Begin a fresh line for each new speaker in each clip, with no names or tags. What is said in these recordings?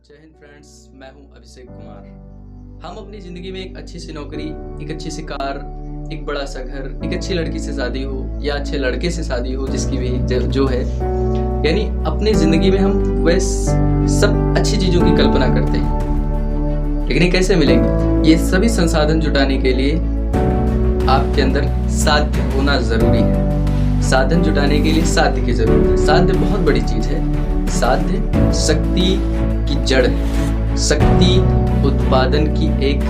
जय हिंद फ्रेंड्स, मैं हूं अभिषेक कुमार। हम अपनी ज़िंदगी में एक अच्छी सी नौकरी, एक अच्छी सी कार, एक बड़ा सा घर, एक अच्छी लड़की से शादी हो या अच्छे लड़के से शादी हो, जिसकी भी जो है, यानी अपनी ज़िंदगी में हम वह सब अच्छी चीज़ों की कल्पना करते हैं। लेकिन ये कैसे मिलेंगी? ये सभी संसाधन जुटाने के लिए आपके अंदर साध्य होना ज़रूरी है। साधन जुटाने के लिए साध्य की ज़रूरत है। साध्य बहुत बड़ी चीज़ है। साध्य शक्ति की जड़ है। शक्ति उत्पादन की एक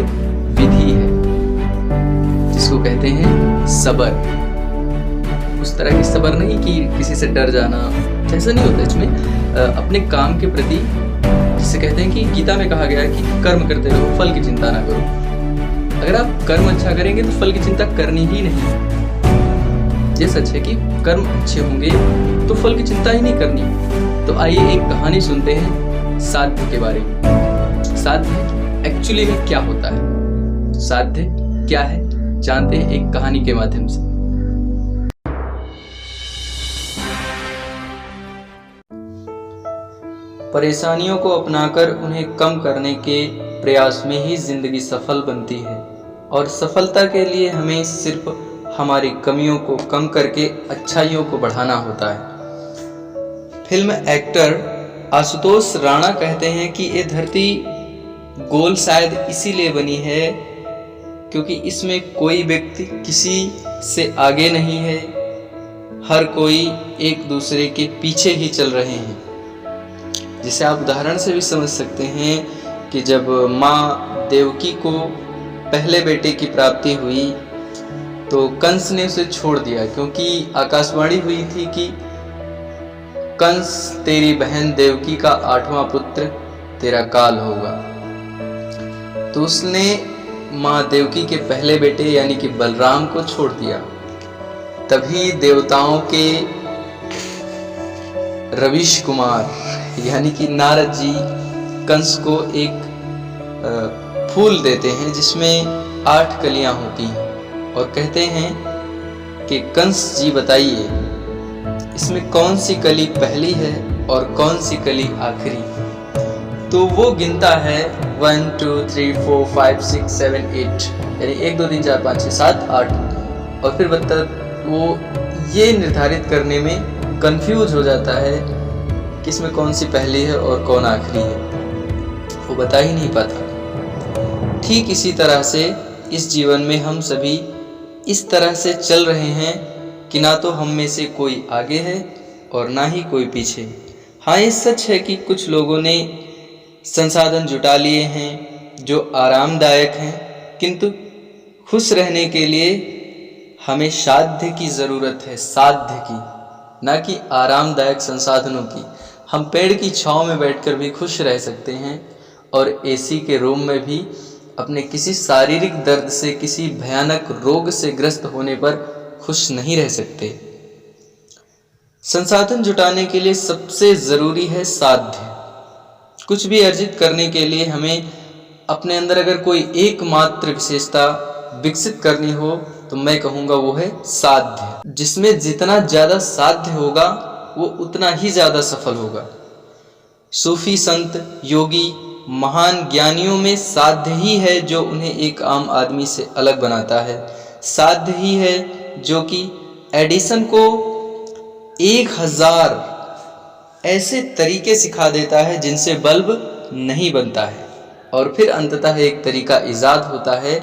विधि है जिसको कहते हैं सबर। उस तरह की सबर नहीं कि किसी से डर जाना, ऐसा नहीं होता। इसमें अपने काम के प्रति, जिसे कहते हैं कि गीता में कहा गया है कि कर्म करते रहो, फल की चिंता ना करो। अगर आप कर्म अच्छा करेंगे तो फल की चिंता करनी ही नहीं। ये सच है कि कर्म अच्छे होंगे तो फल की चिंता ही नहीं करनी। तो आइए एक कहानी सुनते हैं साध्य के बारे में। साध्य एक्चुअली में क्या होता है, साध्य क्या है, जानते हैं एक कहानी के माध्यम से। परेशानियों को अपनाकर उन्हें कम करने के प्रयास में ही जिंदगी सफल बनती है, और सफलता के लिए हमें सिर्फ हमारी कमियों को कम करके अच्छाइयों को बढ़ाना होता है। फिल्म एक्टर आशुतोष राणा कहते हैं कि ये धरती गोल शायद इसीलिए बनी है क्योंकि इसमें कोई व्यक्ति किसी से आगे नहीं है, हर कोई एक दूसरे के पीछे ही चल रहे हैं। जिसे आप उदाहरण से भी समझ सकते हैं कि जब माँ देवकी को पहले बेटे की प्राप्ति हुई तो कंस ने उसे छोड़ दिया, क्योंकि आकाशवाणी हुई थी कि कंस तेरी बहन देवकी का 8वां पुत्र तेरा काल होगा। तो उसने माँ देवकी के पहले बेटे यानी कि बलराम को छोड़ दिया। तभी देवताओं के रविश कुमार यानी कि नारद जी कंस को एक फूल देते हैं जिसमें 8 कलियां होती हैं, और कहते हैं कि कंस जी बताइए इसमें कौन सी कली पहली है और कौन सी कली आखिरी। तो वो गिनता है 1 2 3 4 5 6 7 8, यानी 1 2 3 4 5 6 7 8, और फिर वो ये निर्धारित करने में कंफ्यूज हो जाता है कि इसमें कौन सी पहली है और कौन आखिरी है, वो बता ही नहीं पाता। ठीक इसी तरह से इस जीवन में हम सभी इस तरह से चल रहे हैं कि ना तो हम में से कोई आगे है और ना ही कोई पीछे। हाँ, ये सच है कि कुछ लोगों ने संसाधन जुटा लिए हैं जो आरामदायक हैं, किंतु खुश रहने के लिए हमें साध्य की ज़रूरत है, साध्य की, ना कि आरामदायक संसाधनों की। हम पेड़ की छांव में बैठकर भी खुश रह सकते हैं और एसी के रूम में भी अपने किसी शारीरिक दर्द से, किसी भयानक रोग से ग्रस्त होने पर खुश नहीं रह सकते। संसाधन जुटाने के लिए सबसे ज़रूरी है साध्य। कुछ भी अर्जित करने के लिए हमें अपने अंदर अगर कोई एकमात्र विशेषता विकसित करनी हो तो मैं कहूँगा वो है साध्य। जिसमें जितना ज़्यादा साध्य होगा वो उतना ही ज़्यादा सफल होगा। सूफी संत, योगी, महान ज्ञानियों में साध्य ही है जो उन्हें एक आम आदमी से अलग बनाता है। साध्य ही है जो कि एडिसन को 1000 ऐसे तरीके सिखा देता है जिनसे बल्ब नहीं बनता है, और फिर अंततः एक तरीका इजाद होता है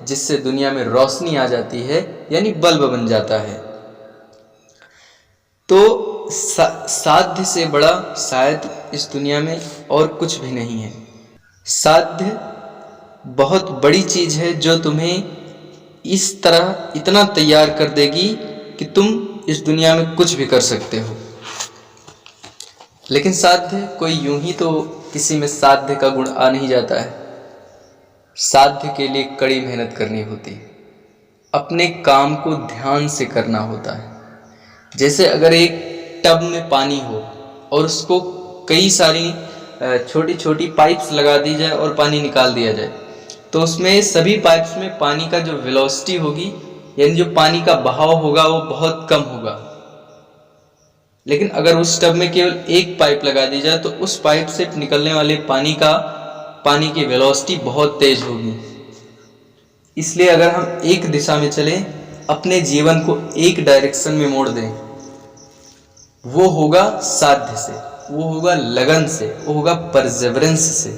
जिससे दुनिया में रोशनी आ जाती है, यानी बल्ब बन जाता है। तो साध्य से बड़ा शायद इस दुनिया में और कुछ भी नहीं है। साध्य बहुत बड़ी चीज़ है जो तुम्हें इस तरह इतना तैयार कर देगी कि तुम इस दुनिया में कुछ भी कर सकते हो। लेकिन साध्य कोई यूं ही तो किसी में साध्य का गुण आ नहीं जाता है। साध्य के लिए कड़ी मेहनत करनी होती है, अपने काम को ध्यान से करना होता है। जैसे अगर एक टब में पानी हो और उसको कई सारी छोटी छोटी पाइप्स लगा दी जाए और पानी निकाल दिया जाए, तो उसमें सभी पाइप्स में पानी का जो वेलोसिटी होगी, यानी जो पानी का बहाव होगा, वो बहुत कम होगा। लेकिन अगर उस टब में केवल एक पाइप लगा दी जाए तो उस पाइप से निकलने वाले पानी की वेलोसिटी बहुत तेज होगी। इसलिए अगर हम एक दिशा में चलें, अपने जीवन को एक डायरेक्शन में मोड़ दें, वो होगा साध्य से, वो होगा लगन से, वो होगा परसेवरेंस से,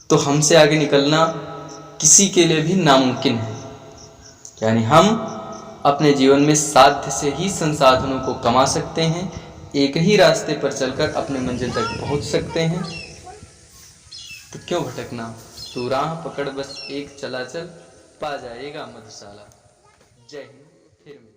तो हमसे आगे निकलना किसी के लिए भी नामुमकिन है। यानी हम अपने जीवन में साध्य से ही संसाधनों को कमा सकते हैं, एक ही रास्ते पर चलकर अपने मंजिल तक पहुंच सकते हैं। तो क्यों भटकना, तू राह पकड़ बस एक चला चल, पा जाएगा मधुशाला। जय हिंद, फिर मिलेंगे।